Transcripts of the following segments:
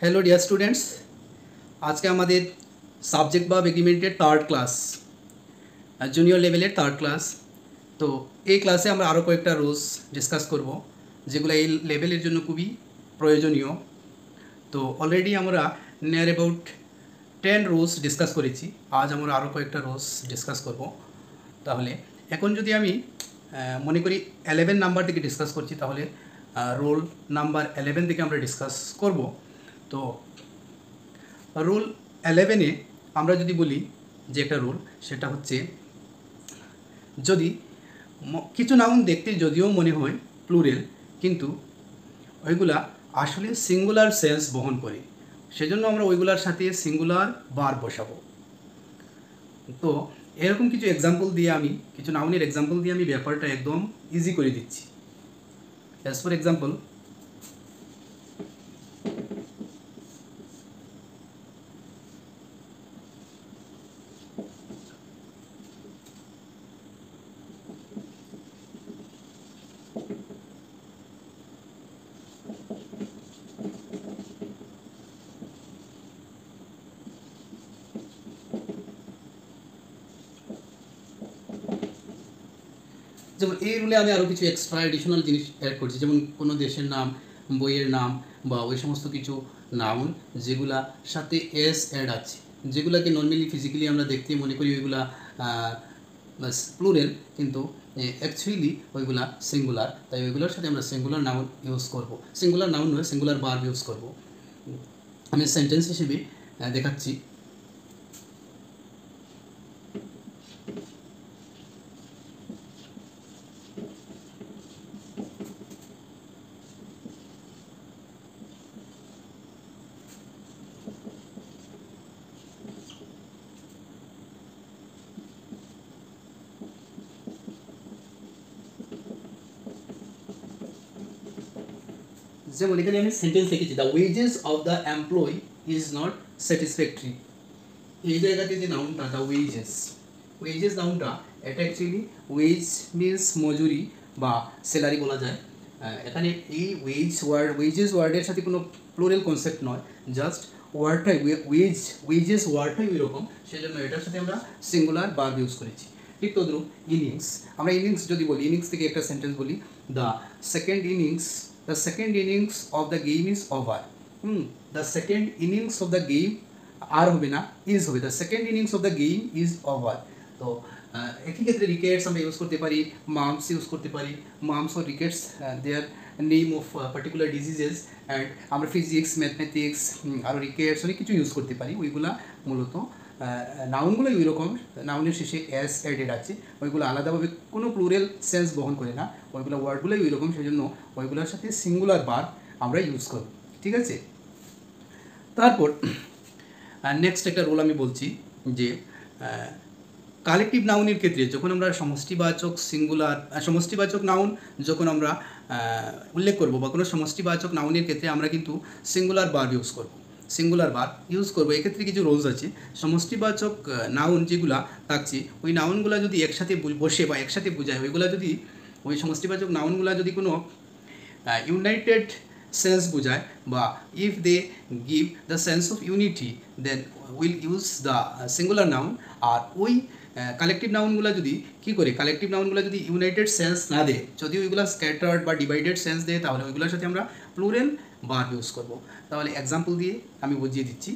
Hello dear students, আজকে আমাদের subject verb এগ্রিমেন্টের থার্ড ক্লাস, জুনিয়র লেভেলের থার্ড ক্লাস। তো এই ক্লাসে আমরা আরও কয়েকটা রুলস ডিসকাস করব, যেগুলো এই লেভেলের জন্য খুবই প্রয়োজনীয়। তো অলরেডি আমরা নিয়ার অ্যাবাউট 10 রুলস ডিসকাস করেছি। আজ আমরা আরও কয়েকটা রুলস ডিসকাস করব। তাহলে এখন যদি আমি মনে করি 11 নাম্বার থেকে ডিসকাস করছি, তাহলে রুল নাম্বার 11 থেকে আমরা ডিসকাস করব। তো রুল 11-এ আমরা যদি বলি যে একটা রুল, সেটা হচ্ছে যদি কিছু নাউন দেখতে যদিও মনে হয় প্লুরেল, কিন্তু ওইগুলা আসলে সিঙ্গুলার সেন্স বহন করে, সেজন্য আমরা ওইগুলার সাথে সিঙ্গুলার ভার্ব বসাবো। তো এরকম কিছু এক্সাম্পল দিয়ে আমি কিছু নাউনের এক্সাম্পল দিয়ে আমি ব্যাপারটা একদম ইজি করে দিচ্ছি। অ্যাজ ফর এক্সাম্পল, যেমন এই রুলে আমি আরও কিছু এক্সট্রা এডিশনাল জিনিস অ্যাড করছি, যেমন কোনো দেশের নাম, বইয়ের নাম বা ওই সমস্ত কিছু নাউন যেগুলা সাথে এস অ্যাড আছে, যেগুলাকে নর্মালি ফিজিক্যালি আমরা দেখতে মনে করি ওইগুলা প্লুরেল, কিন্তু অ্যাকচুয়ালি ওইগুলা সিঙ্গুলার। তাই ওইগুলোর সাথে আমরা সিঙ্গুলার নাউন ইউজ করব, সিঙ্গুলার নাউন নয় সিঙ্গুলার ভার্ব ইউজ করব। আমি সেন্টেন্স হিসেবে দেখাচ্ছি। যেমন এখানে আমি সেন্টেন্স লিখেছি, the wages of the employee is not satisfactory. এই জায়গাতে যে নাউনটা দ্য ওয়েজেস, ওয়েজেস নাউনটা এটা অ্যাকচুয়ালি ওয়েজ মিনস মজুরি বা স্যালারি বলা যায়। এখানে এই ওয়েজেস ওয়ার্ডের সাথে কোনো প্লুরাল কনসেপ্ট নয়, জাস্ট ওয়ার্ডটাই ওয়েজেস ওয়ার্ডটাই ওই রকম, সেজন্য এটার সাথে আমরা সিঙ্গুলার ভার্ব ইউজ করেছি। ঠিক তদ্রুপ ইনিংস, আমরা ইনিংস যদি বলি, ইনিংস থেকে একটা সেন্টেন্স বলি, the second innings of the game is over. The second innings of the game, আর হবে না, ইজ হবে, the second innings of the game is over. তো একই ক্ষেত্রে রিকেটস আমরা ইউজ করতে পারি, মাম্পস ইউজ করতে পারি। মাম্পস আর rickets their name of particular diseases, and আমরা ফিজিক্স, ম্যাথমেটিক্স আর রিকেটস অনেক কিছু ইউজ করতে পারি। ওইগুলা মূলত নাউনগুলো ওই রকম, নাউনের শেষে এস অ্যাডেড আছে, ওইগুলো আলাদাভাবে কোনো প্লুরাল সেন্স বহন করে না, ওইগুলো ওয়ার্ডগুলোই ওই রকম, সেজন্য ওইগুলোর সাথে সিঙ্গুলার ভার্ব আমরা ইউজ করব। ঠিক আছে, তারপর নেক্সট একটা রুল আমি বলছি যে কালেকটিভ নাউনের ক্ষেত্রে যখন আমরা সমষ্টিবাচক নাউন যখন আমরা উল্লেখ করব বা কোনো সমষ্টিবাচক নাউনের ক্ষেত্রে আমরা কিন্তু সিঙ্গুলার ভার্ব ইউজ করব। এক্ষেত্রে কিছু রুলস আছে। সমষ্টিবাচক নাউন যেগুলা থাকছে, ওই নাউনগুলো যদি একসাথে বসে বা একসাথে বোঝায়, ওই সমষ্টিবাচক নাউনগুলো যদি কোনো ইউনাইটেড সেন্স বোঝায় বা if they give the sense of unity, then will use the singular noun. আর ওই কালেকটিভ নাউনগুলো যদি কালেকটিভ নাউনগুলো যদি ইউনাইটেড সেন্স না দেয়, যদি ওইগুলো স্ক্যাটার্ড বা ডিভাইডেড সেন্স দেয়, তাহলে ওইগুলোর সাথে আমরা প্লুরাল ভার্ব ইউজ করব। তাহলে এক্সাম্পল দিয়ে আমি বুঝিয়ে দিচ্ছি।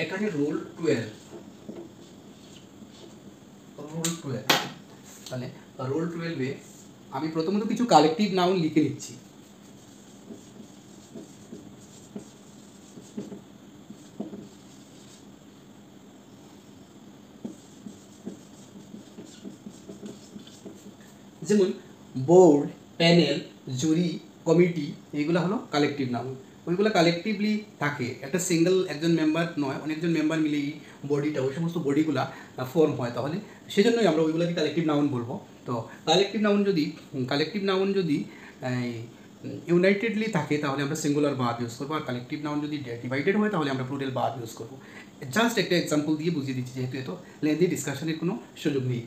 এখানে রুল 12, তাহলে রুল 12-এ আমি প্রথমত কিছু কালেকটিভ নাউন লিখে নিচ্ছি। যেমন বোর্ড, প্যানেল, জুরি, কমিটি, এইগুলো হলো কালেকটিভ নাউন। ওইগুলো কালেকটিভলি থাকে, একটা সিঙ্গেল একজন মেম্বার নয়, অনেকজন মেম্বার মিলে এই বডিটা, ওই সমস্ত বডিগুলা ফর্ম হয়, তাহলে সেজন্যই আমরা ওইগুলোকে কালেকটিভ নাউন বলবো। তো কালেকটিভ নাউন যদি ইউনাইটেডলি থাকে, তাহলে আমরা সিঙ্গুলার ভার্ব ইউজ করবো। আর কালেকটিভ নাউন যদি ডিভাইডেড হয়, তাহলে আমরা প্লুরাল ভার্ব ইউজ করবো। জাস্ট একটা এক্সাম্পল দিয়ে বুঝিয়ে দিচ্ছি, যেহেতু এত লেন্দি ডিসকাশনের কোনো সুযোগ নেই।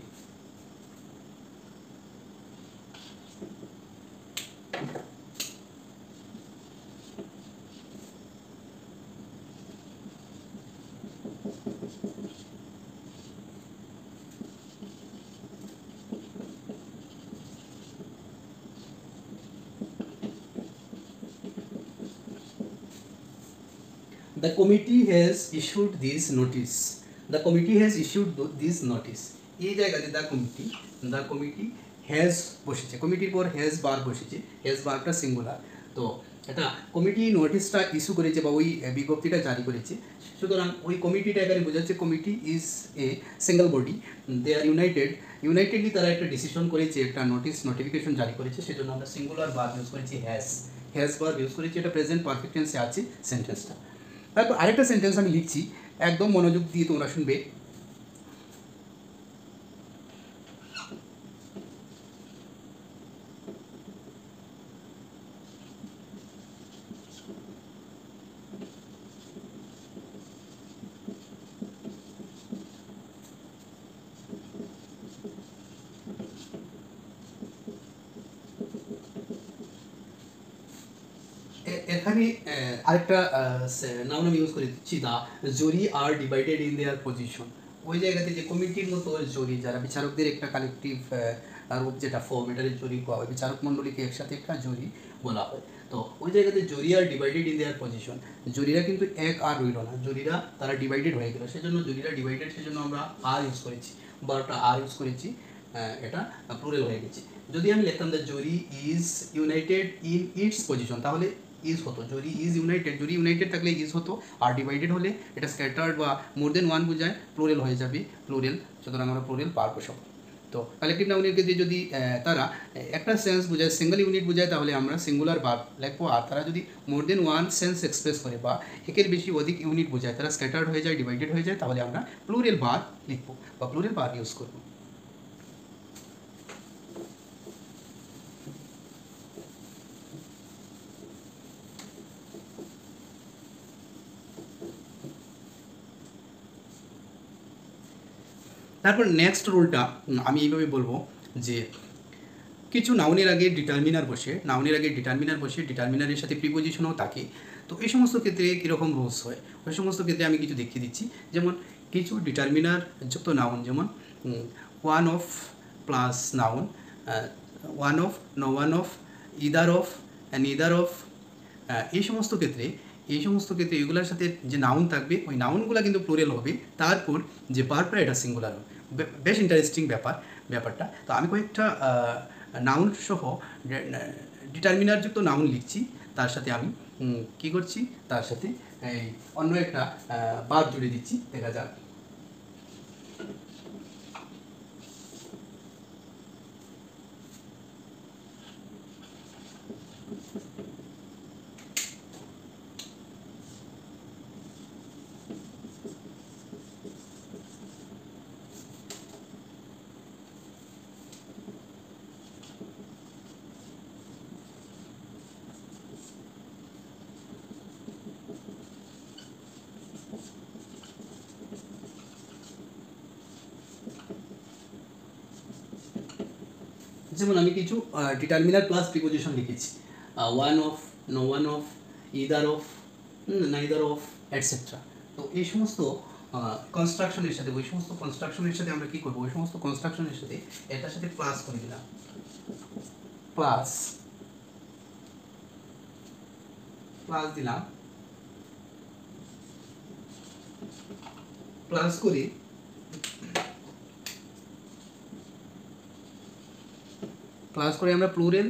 The committee has issued this notice. The committee has issued this notice. এই জায়গাতে the committee has বসেছে, কমিটির পর has বার বসেছে, has বারটা সিঙ্গুলার। তো এটা কমিটি নোটিশটা ইস্যু করেছে বা ওই বিজ্ঞপ্তিটা জারি করেছে, সুতরাং ওই কমিটিটা এখানে বোঝাচ্ছে committee is a single body, they are unitedly তারা একটা ডিসিশন করেছে, একটা নোটিফিকেশন জারি করেছে, সেজন্য আমরা সিঙ্গুলার বার ইউজ করেছি হ্যাজ বার ইউজ করেছি। এটা প্রেজেন্ট পারফেক্ট টেন্সে আছে সেন্টেন্সটা। তারপর আরেকটা সেন্টেন্স আমি লিখছি, একদম মনোযোগ দিয়ে তোমরা শুনবে। এখানে আরেকটা নাউন আমি ইউজ করে দিচ্ছি, দা জুরি আর ডিভাইডেড ইন দেয়ার পজিশন। ওই জায়গাতে যে কমিটির মতো জুরি, যারা বিচারকদের একটা কালেকটিভ রূপ যেটা ফর্ম, এটার জুরি কোয়া হয়, বিচারক মণ্ডলীকে একসাথে একটা জুরি বলা হয়। তো ওই জায়গাতে জুরি আর ডিভাইডেড ইন দেয়ার পজিশন, জুরিরা কিন্তু এক আর রইল না, জুরিরা তারা ডিভাইডেড হয়ে গেল, সেজন্য জুরিরা ডিভাইডেড, সেজন্য আমরা আর ইউজ করেছি, বারোটা আর ইউজ করেছি, এটা প্লুরাল হয়ে গেছে। যদি আমি লিখতাম the jury is United in it's position, তাহলে ইজ হতো, জুরি ইজ ইউনাইটেড, জুরি ইউনাইটেড থাকলে ইজ হতো, আর ডিভাইডেড হলে এটা স্ক্যাটার্ড বা মোর দেন ওয়ান বোঝায়, প্লুরাল হয়ে যাবে, প্লুরাল, সুতরাং আমরা প্লুরাল বার বসাবো। তো কালেকটিভ নাউনের ক্ষেত্রে যদি তারা একটা সেন্স বোঝায়, সিঙ্গেল ইউনিট বোঝায়, তাহলে আমরা সিঙ্গুলার বার লিখবো। আর তারা যদি মোর দেন ওয়ান সেন্স এক্সপ্রেস করে বা একের বেশি অধিক ইউনিট বোঝায়, তারা স্ক্যাটার্ড হয়ে যায়, ডিভাইডেড হয়ে যায়, তাহলে আমরা প্লুরাল বার লিখবো বা প্লুরাল বার ইউজ করবো। তারপর নেক্সট রুলটা আমি এইভাবে বলবো যে কিছু নাউনের আগে ডিটারমিনার বসে, ডিটারমিনারের সাথে প্রিপোজিশনও থাকে। তো এই সমস্ত ক্ষেত্রে কীরকম রুলস হয়, ওই সমস্ত ক্ষেত্রে আমি কিছু দেখিয়ে দিচ্ছি। যেমন কিছু ডিটারমিনার যুক্ত নাউন, যেমন one of plus noun, one of, no one of, either of, neither of, এই সমস্ত ক্ষেত্রে এগুলোর সাথে যে নাউন থাকবে, ওই নাউনগুলো কিন্তু প্লুরাল হবে, তারপর যে বারটা এটা সিঙ্গুলার হবে। বেশ ইন্টারেস্টিং ব্যাপারটা। তো আমি কয়েকটা নাউন সহ ডিটারমিনারযুক্ত নাউন লিখছি, তার সাথে আমি কী করছি, তার সাথে অন্য একটা ভার্ব জুড়ে দিচ্ছি, দেখা যাক। যেমন আমি কিছু ডিটারমিনার প্লাস প্রিপোজিশন লিখেছি, one of, no one of, either of, neither of, et cetera. তো এই সমস্ত কনস্ট্রাকশনের সাথে, ওই সমস্ত কনস্ট্রাকশনের সাথে আমরা কী করবো, ওই সমস্ত কনস্ট্রাকশনের সাথে এটার সাথে প্লাস করে দিলাম, প্লাস দিলাম, প্লাস করে আমরা প্লুরাল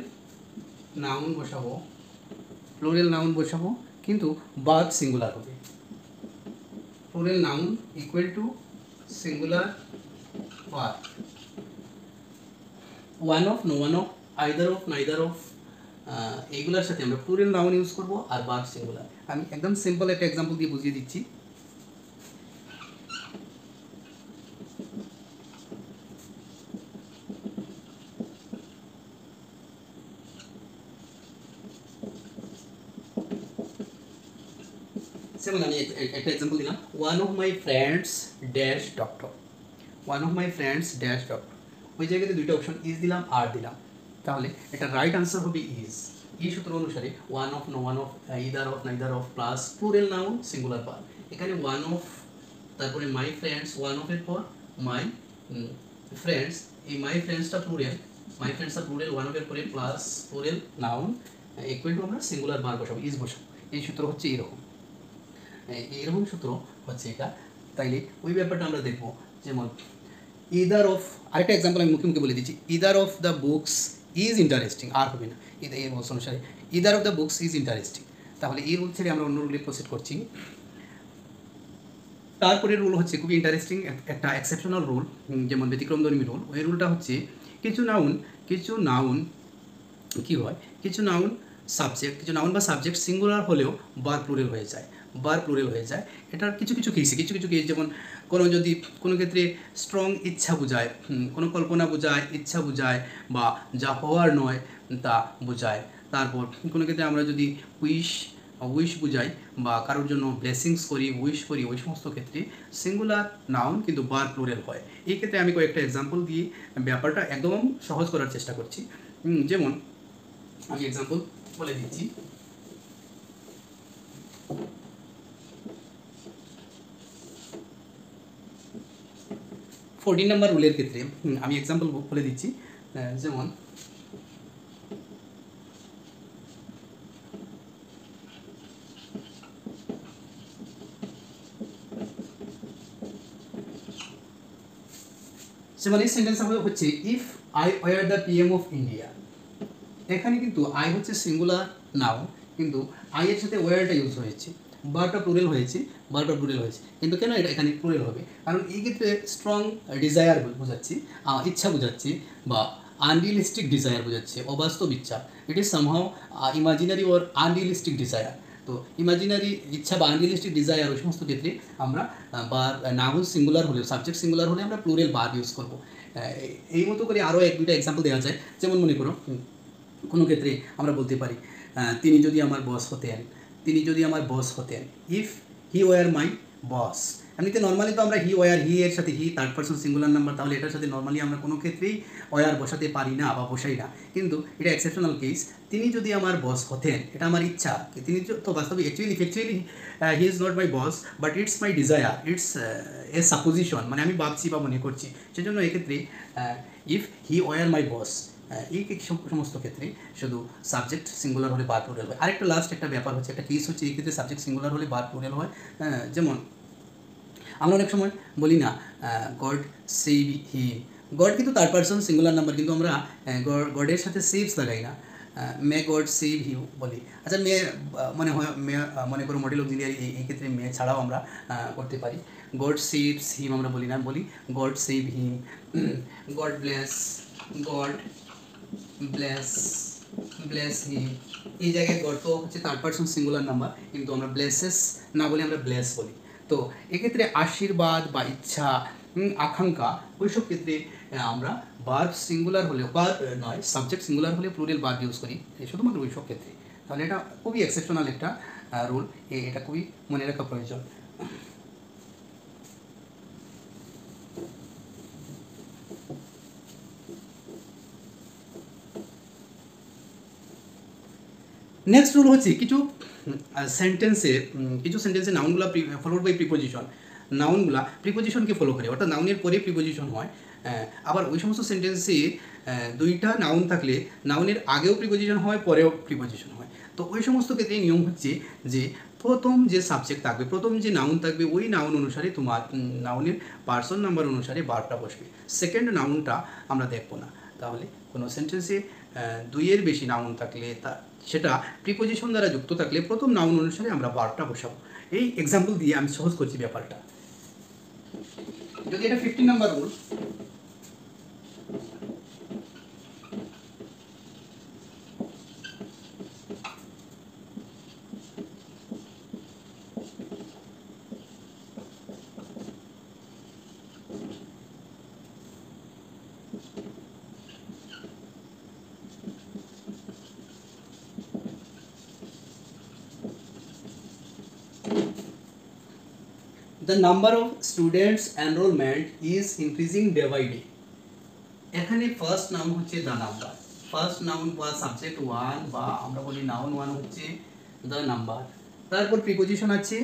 নাউন বসাবো, কিন্তু ভার্ব সিঙ্গুলার হবে। Plural noun equal to singular verb, one of, no one of, either of, neither of, এইগুলোর সাথে আমরা প্লুরাল নাউন ইউজ করব, আর ভার্ব সিঙ্গুলার। আমি একদম সিম্পল একটা এক্সাম্পল দিয়ে বুঝিয়ে দিচ্ছি। যেমন আমি একটা এক্সাম্পল দিলাম, one of my friends dash doctor, ওই জায়গাতে দুইটা অপশন, ইজ দিলাম, আর দিলাম, তাহলে এটা রাইট আনসার হবে ইজ। এই সূত্র অনুসারে one of, no one of, either of, neither of, plus plural noun singular verb. এখানে ওয়ান অফ, তারপরে মাই ফ্রেন্ডস, ওয়ান অফের পর মাই ফ্রেন্ডস, এই মাই ফ্রেন্ডসটা প্লুরাল, ওয়ান অফের পরে plus plural noun equal two আমরা সিঙ্গুলার ভার্ব বসাবো, ইজ বসাবো। এই সূত্র হচ্ছে এরকম। এরকম সূত্র হচ্ছে এটা। তাইলে ওই ব্যাপারটা আমরা দেখবো। যেমন ইদার অফ, আরেকটা এক্সাম্পল আমি মুখে মুখে বলে দিচ্ছি, either of the books is interesting, আর হবে না, এর অনুসারে either of the books is interesting. তাহলে এই রুল ছেড়ে আমরা অন্য রুলে প্রসিড করছি। তারপরে রুল হচ্ছে খুবই ইন্টারেস্টিং একটা এক্সেপশনাল রুল, যেমন ব্যতিক্রমধর্মী রুল। ওই রুলটা হচ্ছে কিছু নাউন কী হয়, কিছু নাউন বা সাবজেক্ট সিঙ্গুলার হলেও বার প্লুরাল হয়ে যায়। এটার কিছু কেস, যেমন কোনো ক্ষেত্রে স্ট্রং ইচ্ছা বোঝায়, কোনো কল্পনা বোঝায়, ইচ্ছা বোঝায়, বা যা হওয়ার নয় তা বোঝায়। তারপর কোনো ক্ষেত্রে আমরা যদি উইশ বুঝাই বা কারোর জন্য ব্লেসিংস করি, উইশ করি, ওই সমস্ত ক্ষেত্রে সিঙ্গুলার নাউন কিন্তু বার প্লুরাল হয়। এই ক্ষেত্রে আমি কয়েকটা এক্সাম্পল দিয়ে ব্যাপারটা একদম সহজ করার চেষ্টা করছি। যেমন আমি এক্সাম্পল বলে দিচ্ছি। ফোরটিন নাম্বার রুলের ক্ষেত্রে আমি এক্সাম্পল বলে দিচ্ছি। যেমন এই সেন্টেন্স হচ্ছে if I were the PM of India. এখানে কিন্তু আই হচ্ছে সিঙ্গুলার নাও, কিন্তু আই এর সাথে ওয়ারটা ইউজ হয়েছে, বারটা প্লুরাল হয়েছে, কিন্তু কেন এটা এখানে প্লুরাল হবে? কারণ এই ক্ষেত্রে স্ট্রং ডিজায়ার বোঝাচ্ছি, ইচ্ছা বোঝাচ্ছি, বা আনরিয়েলিস্টিক ডিজায়ার বোঝাচ্ছে, অবাস্তব ইচ্ছা। It is somehow imaginary or unrealistic desire. তো ইমাজিনারি ইচ্ছা বা আনরিয়েলিস্টিক ডিজায়ার ওই সমস্ত ক্ষেত্রে আমরা বার নাউন সিঙ্গুলার হলে, সাবজেক্ট সিঙ্গুলার হলে আমরা প্লুরাল বার ইউজ করবো। এই মতো করে আরও এক দুইটা এক্সাম্পল দেওয়া যায়। যেমন মনে করো কোনো ক্ষেত্রে আমরা বলতে পারি তিনি যদি আমার বস হতেন, ইফ হি ওয়ার মাই বস। এমনিতে নর্মালি তো আমরা হি এর সাথে he third person singular number, তাহলে এটার সাথে নর্মালি আমরা কোনো ক্ষেত্রেই ওয়ার বসাতে পারি না বা বসাই না, কিন্তু এটা এক্সেপশনাল কেস। তিনি যদি আমার বস হতেন, এটা আমার ইচ্ছা, তিনি তো বাস্তবে actually he is not my boss, but it's my desire, it's a supposition, মানে আমি ভাবছি বা মনে করছি। সেজন্য এক্ষেত্রে ইফ হি ওয়ার মাই বস, এই সমস্ত ক্ষেত্রে শুধু সাবজেক্ট সিঙ্গুলার হলে বার প্লুরাল হয়। আরেকটা লাস্ট একটা ব্যাপার হচ্ছে, একটা কেস হচ্ছে, এই ক্ষেত্রে সাবজেক্ট সিঙ্গুলার হলে বার প্লুরাল হয়। যেমন আমরা অনেক সময় বলি না গড সেভ হিম, গড কিন্তু থার্ড পারসন সিঙ্গুলার নাম্বার, কিন্তু আমরা গডের সাথে সেভস লাগাই না, মে গড সেভ হিউ বলি। আচ্ছা, মনে করো মডেল অক্সিলিয়ারি, এই ক্ষেত্রে মে ছাড়াও আমরা করতে পারি। গড সেভস হিম আমরা বলি না, বলি গড সেভ হিম, গড ব্লেস হিম। এই জায়গায় গড তো হচ্ছে থার্ড পারসন সিঙ্গুলার নাম্বার, কিন্তু আমরা ব্লেসেস না বলি, আমরা ব্লেস বলি। তো এক্ষেত্রে আশীর্বাদ বা ইচ্ছা, আকাঙ্ক্ষা, ওইসব ক্ষেত্রে আমরা ভার্ব সিঙ্গুলার হলেও, ভার্ব নয় সাবজেক্ট সিঙ্গুলার হলে প্লুরাল ভার্ব ইউজ করি, শুধুমাত্র ওইসব ক্ষেত্রে। তাহলে এটা খুবই এক্সেপশনাল একটা রুল, এটা খুবই মনে রাখা প্রয়োজন। নেক্সট রুল হচ্ছে কিছু সেন্টেন্সে নাউনগুলা ফলোড বাই প্রিপোজিশন, নাউনগুলা প্রিপোজিশনকে ফলো করে, অর্থাৎ নাউনের পরে প্রিপোজিশন হয়। আবার ওই সমস্ত সেন্টেন্সে দুইটা নাউন থাকলে নাউনের আগেও প্রিপোজিশন হয়, পরেও প্রিপোজিশন হয়। তো ওই সমস্ত ক্ষেত্রে নিয়ম হচ্ছে যে প্রথম যে সাবজেক্ট থাকবে, প্রথম যে নাউন থাকবে, ওই নাউন অনুসারে তোমার নাউনের পার্সন নাম্বার অনুসারে বারটা বসবে। সেকেন্ড নাউনটা আমরা দেখবো না। তাহলে কোনো সেন্টেন্সে দুইয়ের বেশি নাউন থাকলে সেটা প্রিপোজিশন দ্বারা যুক্ত থাকলে প্রথম নাউন অনুসারে আমরা বারটা বসাবো। এই এক্সাম্পল দিয়ে আমি সহজ করছি ব্যাপারটা। যদি এটা 15 number rule, the number of students enrollment is increasing day by day. এখানে ফার্স্ট নাউন হচ্ছে দ্য নাম্বার, ফার্স্ট নাউন বা সাবজেক্ট ওয়ান, বা আমরা বলি নাউন ওয়ান হচ্ছে দ্য নাম্বার। তারপর প্রিপোজিশন আছে,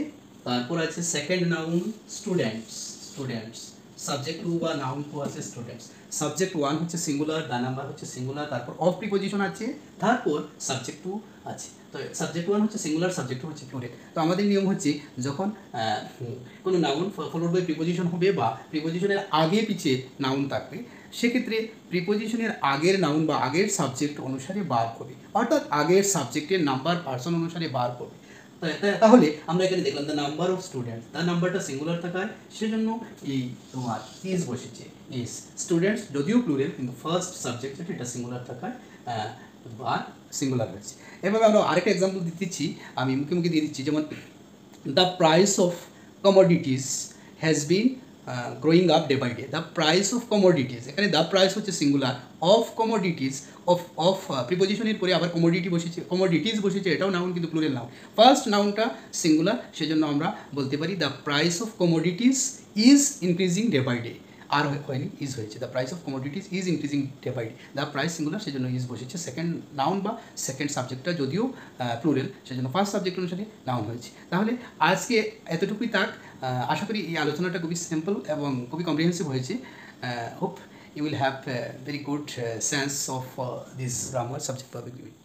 তারপর আছে second noun students, subject to বা নাউন টু আছে স্টুডেন্টস। সাবজেক্ট ওয়ান হচ্ছে সিঙ্গুলার, দ্য নাম্বার হচ্ছে সিঙ্গুলার, তারপর অফ প্রিপোজিশন আছে, তারপর সাবজেক্ট টু আছে। তো সাবজেক্ট ওয়ান হচ্ছে সিঙ্গুলার, সাবজেক্ট টু হচ্ছে প্লুরাল। তো আমাদের নিয়ম হচ্ছে যখন কোনো নাউন ফলোড বাই প্রিপোজিশন হবে বা প্রিপোজিশনের আগে পিছিয়ে নাউন থাকবে, সেক্ষেত্রে প্রিপোজিশনের আগের নাউন বা আগের সাবজেক্ট অনুসারে বার হবে, অর্থাৎ আগের সাবজেক্টের নাম্বার পার্সন অনুসারে বার করবে। তাহলে আমরা এখানে দেখলাম the number of students, the নাম্বারটা সিঙ্গুলার থাকায় সেজন্য এই তোমার ইজ বসেছে, ইজ। স্টুডেন্টস যদিও প্লুরাল কিন্তু ফার্স্ট সাবজেক্ট যেটা এটা সিঙ্গুলার থাকায় বা সিঙ্গুলার হয়েছে। এভাবে আমরা আরেকটা এক্সাম্পল দিচ্ছি, আমি মুখে মুখে দিয়ে দিচ্ছি, যেমন the price of commodities has been growing up day by day. The price of commodities, এখানে দ্য প্রাইস হচ্ছে সিঙ্গুলার, অফ কমোডিটিস, অফ প্রিপোজিশনের পরে আবার কমোডিটি বসেছে, কমোডিটিস বসেছে, এটাও নাউন কিন্তু প্লুরাল নাউন। ফার্স্ট নাউনটা সিঙ্গুলার, সেজন্য আমরা বলতে পারি the price of commodities is increasing day by day. আর হয়নি, ইজ হয়েছে, the price of commodities is increasing day by day. The price singular, সেজন্য ইজ বসেছে। সেকেন্ড নাউন বা সেকেন্ড সাবজেক্টটা যদিও প্লুরাল, সেজন্য ফার্স্ট সাবজেক্ট অনুসারে নাউন হয়েছে। তাহলে আজকে এতটুকুই থাক। আশা করি এই আলোচনাটা খুবই সিম্পল এবং খুবই কম্প্রিহেন্সিভ হয়েছে। Hope you will have a very good sense of this grammar subject verb agreement.